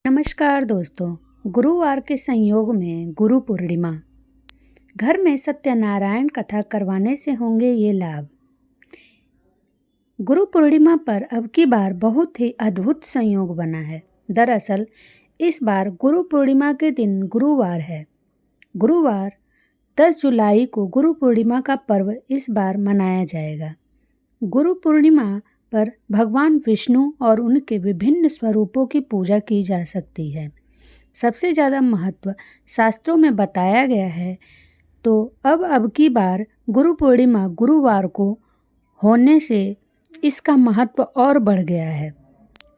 नमस्कार दोस्तों। गुरुवार के संयोग में गुरु पूर्णिमा। घर में सत्यनारायण कथा करवाने से होंगे ये लाभ। गुरु पूर्णिमा पर अब की बार बहुत ही अद्भुत संयोग बना है। दरअसल इस बार गुरु पूर्णिमा के दिन गुरुवार है। गुरुवार 10 जुलाई को गुरु पूर्णिमा का पर्व इस बार मनाया जाएगा। गुरु पूर्णिमा पर भगवान विष्णु और उनके विभिन्न स्वरूपों की पूजा की जा सकती है। सबसे ज़्यादा महत्व शास्त्रों में बताया गया है, तो अब की बार गुरु पूर्णिमा गुरुवार को होने से इसका महत्व और बढ़ गया है।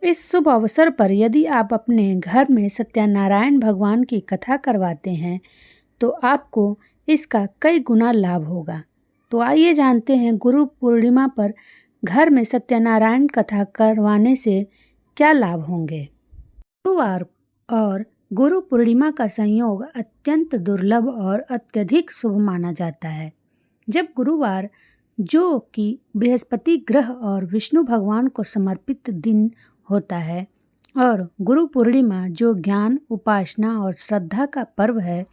इस शुभ अवसर पर यदि आप अपने घर में सत्यनारायण भगवान की कथा करवाते हैं तो आपको इसका कई गुना लाभ होगा। तो आइए जानते हैं गुरु पूर्णिमा पर घर में सत्यनारायण कथा करवाने से क्या लाभ होंगे। गुरुवार और गुरु पूर्णिमा का संयोग अत्यंत दुर्लभ और अत्यधिक शुभ माना जाता है। जब गुरुवार, जो कि बृहस्पति ग्रह और विष्णु भगवान को समर्पित दिन होता है, और गुरु पूर्णिमा, जो ज्ञान, उपासना और श्रद्धा का पर्व है,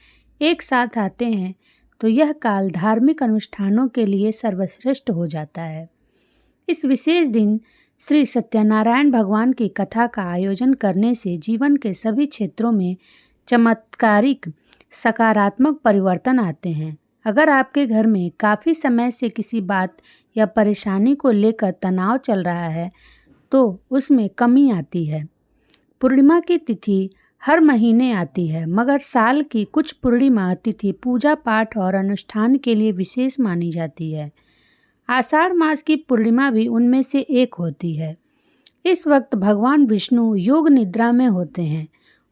एक साथ आते हैं तो यह काल धार्मिक अनुष्ठानों के लिए सर्वश्रेष्ठ हो जाता है। इस विशेष दिन श्री सत्यनारायण भगवान की कथा का आयोजन करने से जीवन के सभी क्षेत्रों में चमत्कारिक सकारात्मक परिवर्तन आते हैं। अगर आपके घर में काफ़ी समय से किसी बात या परेशानी को लेकर तनाव चल रहा है तो उसमें कमी आती है। पूर्णिमा की तिथि हर महीने आती है, मगर साल की कुछ पूर्णिमा तिथि पूजा पाठ और अनुष्ठान के लिए विशेष मानी जाती है। आषाढ़ मास की पूर्णिमा भी उनमें से एक होती है। इस वक्त भगवान विष्णु योग निद्रा में होते हैं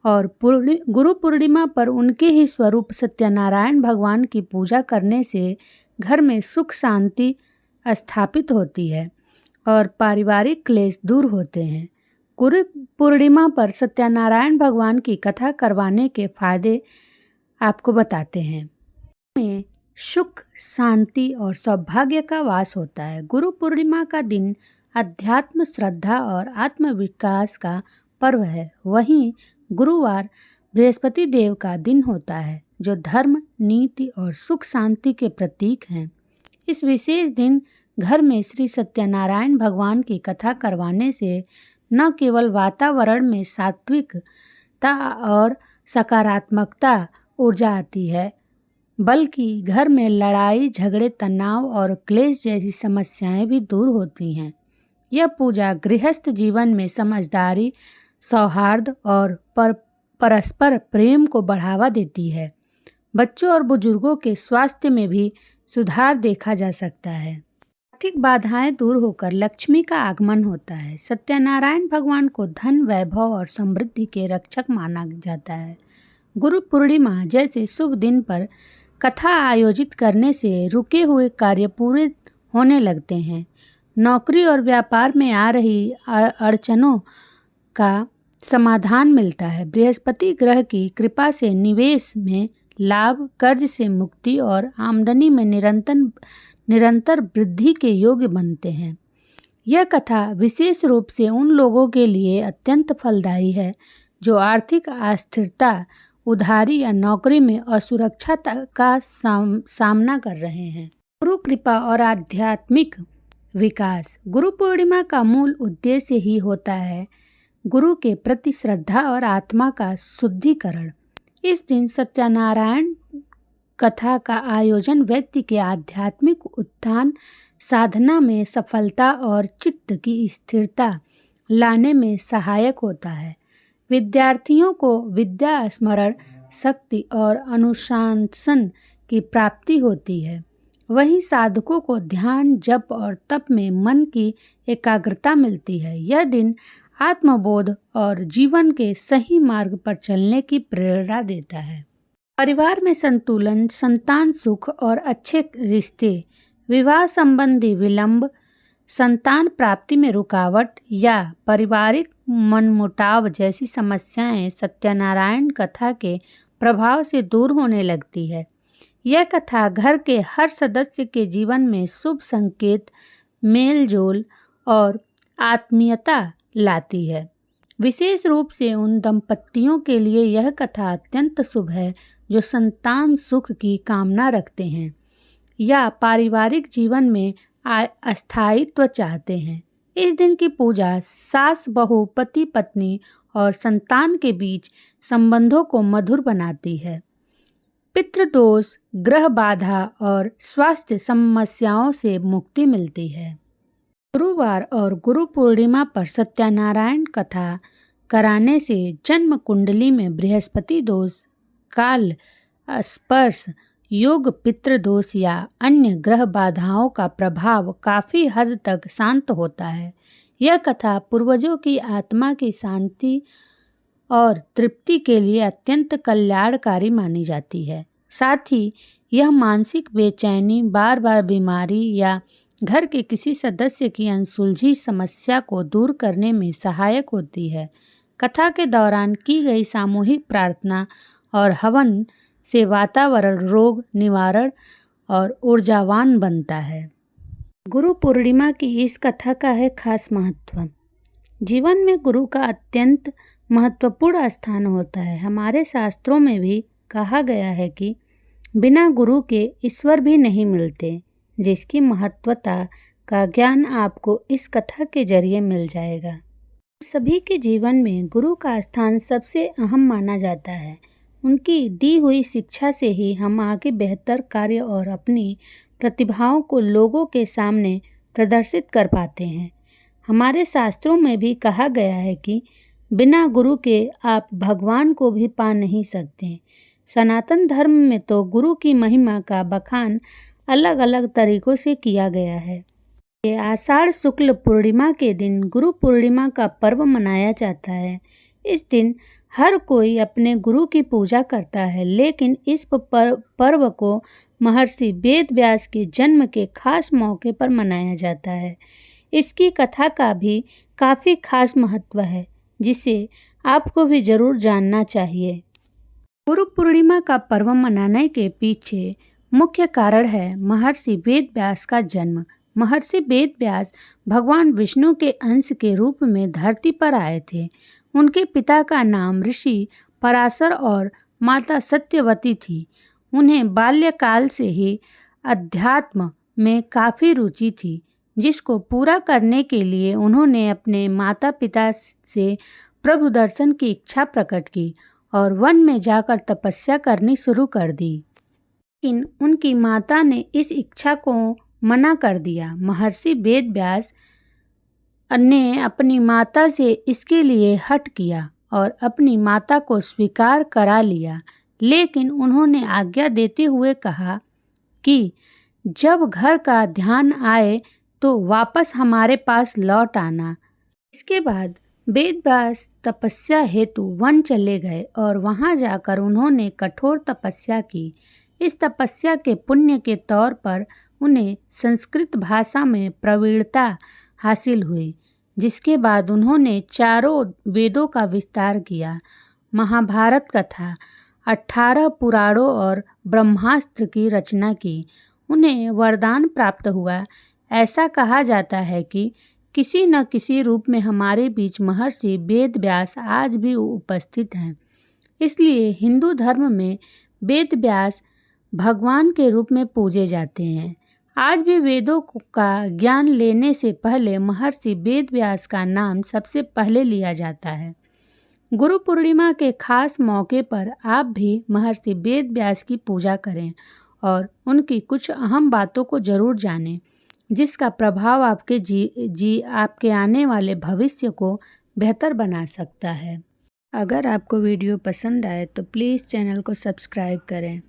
और गुरु पूर्णिमा पर उनके ही स्वरूप सत्यनारायण भगवान की पूजा करने से घर में सुख शांति स्थापित होती है और पारिवारिक क्लेश दूर होते हैं। गुरु पूर्णिमा पर सत्यनारायण भगवान की कथा करवाने के फायदे आपको बताते हैं। में सुख, शांति और सौभाग्य का वास होता है। गुरु पूर्णिमा का दिन अध्यात्म, श्रद्धा और आत्मविकास का पर्व है। वहीं गुरुवार बृहस्पति देव का दिन होता है, जो धर्म, नीति और सुख शांति के प्रतीक हैं। इस विशेष दिन घर में श्री सत्यनारायण भगवान की कथा करवाने से न केवल वातावरण में सात्विकता और सकारात्मकता ऊर्जा आती है, बल्कि घर में लड़ाई झगड़े, तनाव और क्लेश जैसी समस्याएं भी दूर होती हैं। यह पूजा गृहस्थ जीवन में समझदारी, सौहार्द और परस्पर प्रेम को बढ़ावा देती है। बच्चों और बुजुर्गों के स्वास्थ्य में भी सुधार देखा जा सकता है। आर्थिक बाधाएं दूर होकर लक्ष्मी का आगमन होता है। सत्यनारायण भगवान को धन, वैभव और समृद्धि के रक्षक माना जाता है। गुरु पूर्णिमा जैसे शुभ दिन पर कथा आयोजित करने से रुके हुए कार्य पूरे होने लगते हैं। नौकरी और व्यापार में आ रही अड़चनों का समाधान मिलता है। बृहस्पति ग्रह की कृपा से निवेश में लाभ, कर्ज से मुक्ति और आमदनी में निरंतर वृद्धि के योग्य बनते हैं। यह कथा विशेष रूप से उन लोगों के लिए अत्यंत फलदायी है जो आर्थिक अस्थिरता, उधारी या नौकरी में असुरक्षा का सामना कर रहे हैं। गुरु कृपा और आध्यात्मिक विकास। गुरु पूर्णिमा का मूल उद्देश्य ही होता है गुरु के प्रति श्रद्धा और आत्मा का शुद्धिकरण। इस दिन सत्यनारायण कथा का आयोजन व्यक्ति के आध्यात्मिक उत्थान, साधना में सफलता और चित्त की स्थिरता लाने में सहायक होता है। विद्यार्थियों को विद्या, स्मरण शक्ति और अनुशासन की प्राप्ति होती है। वहीं साधकों को ध्यान, जप और तप में मन की एकाग्रता मिलती है। यह दिन आत्मबोध और जीवन के सही मार्ग पर चलने की प्रेरणा देता है। परिवार में संतुलन, संतान सुख और अच्छे रिश्ते, विवाह संबंधी विलंब, संतान प्राप्ति में रुकावट या पारिवारिक मनमुटाव जैसी समस्याएं सत्यनारायण कथा के प्रभाव से दूर होने लगती है। यह कथा घर के हर सदस्य के जीवन में शुभ संकेत, मेल जोल और आत्मीयता लाती है। विशेष रूप से उन दंपतियों के लिए यह कथा अत्यंत शुभ है जो संतान सुख की कामना रखते हैं या पारिवारिक जीवन में अस्थायित्व चाहते हैं। इस दिन की पूजा सास बहू, पति पत्नी और संतान के बीच संबंधों को मधुर बनाती है। पितृदोष, ग्रह बाधा और स्वास्थ्य समस्याओं से मुक्ति मिलती है। गुरुवार और गुरु पूर्णिमा पर सत्यनारायण कथा कराने से जन्म कुंडली में बृहस्पति दोष, काल स्पर्श योग, पितृदोष या अन्य ग्रह बाधाओं का प्रभाव काफ़ी हद तक शांत होता है। यह कथा पूर्वजों की आत्मा की शांति और तृप्ति के लिए अत्यंत कल्याणकारी मानी जाती है। साथ ही यह मानसिक बेचैनी, बार बार बीमारी या घर के किसी सदस्य की अनसुलझी समस्या को दूर करने में सहायक होती है। कथा के दौरान की गई सामूहिक प्रार्थना और हवन से वातावरण रोग निवारण और ऊर्जावान बनता है। गुरु पूर्णिमा की इस कथा का है खास महत्व। जीवन में गुरु का अत्यंत महत्वपूर्ण स्थान होता है। हमारे शास्त्रों में भी कहा गया है कि बिना गुरु के ईश्वर भी नहीं मिलते, जिसकी महत्वता का ज्ञान आपको इस कथा के जरिए मिल जाएगा। सभी के जीवन में गुरु का स्थान सबसे अहम माना जाता है। उनकी दी हुई शिक्षा से ही हम आगे बेहतर कार्य और अपनी प्रतिभाओं को लोगों के सामने प्रदर्शित कर पाते हैं। हमारे शास्त्रों में भी कहा गया है कि बिना गुरु के आप भगवान को भी पा नहीं सकते। सनातन धर्म में तो गुरु की महिमा का बखान अलग अलग तरीकों से किया गया है। ये आषाढ़ शुक्ल पूर्णिमा के दिन गुरु पूर्णिमा का पर्व मनाया जाता है। इस दिन हर कोई अपने गुरु की पूजा करता है, लेकिन इस पर्व को महर्षि वेद व्यास के जन्म के खास मौके पर मनाया जाता है। इसकी कथा का भी काफ़ी खास महत्व है, जिसे आपको भी ज़रूर जानना चाहिए। गुरु पूर्णिमा का पर्व मनाने के पीछे मुख्य कारण है महर्षि वेद व्यास का जन्म। महर्षि वेद व्यास भगवान विष्णु के अंश के रूप में धरती पर आए थे। उनके पिता का नाम ऋषि पराशर और माता सत्यवती थी। उन्हें बाल्यकाल से ही अध्यात्म में काफ़ी रुचि थी, जिसको पूरा करने के लिए उन्होंने अपने माता पिता से प्रभु दर्शन की इच्छा प्रकट की और वन में जाकर तपस्या करनी शुरू कर दी। लेकिन उनकी माता ने इस इच्छा को मना कर दिया। महर्षि वेद व्यास ने अपनी माता से इसके लिए हठ किया और अपनी माता को स्वीकार करा लिया, लेकिन उन्होंने आज्ञा देते हुए कहा कि जब घर का ध्यान आए तो वापस हमारे पास लौट आना। इसके बाद वेद व्यास तपस्या हेतु वन चले गए और वहां जाकर उन्होंने कठोर तपस्या की। इस तपस्या के पुण्य के तौर पर उन्हें संस्कृत भाषा में प्रवीणता हासिल हुई, जिसके बाद उन्होंने चारों वेदों का विस्तार किया। महाभारत कथा, 18 पुराणों और ब्रह्मास्त्र की रचना की। उन्हें वरदान प्राप्त हुआ। ऐसा कहा जाता है कि किसी न किसी रूप में हमारे बीच महर्षि वेद व्यास आज भी उपस्थित हैं। इसलिए हिंदू धर्म में वेद व्यास भगवान के रूप में पूजे जाते हैं। आज भी वेदों का ज्ञान लेने से पहले महर्षि वेद व्यास का नाम सबसे पहले लिया जाता है। गुरु पूर्णिमा के खास मौके पर आप भी महर्षि वेद व्यास की पूजा करें और उनकी कुछ अहम बातों को जरूर जानें, जिसका प्रभाव आपके आने वाले भविष्य को बेहतर बना सकता है। अगर आपको वीडियो पसंद आए तो प्लीज़ चैनल को सब्सक्राइब करें।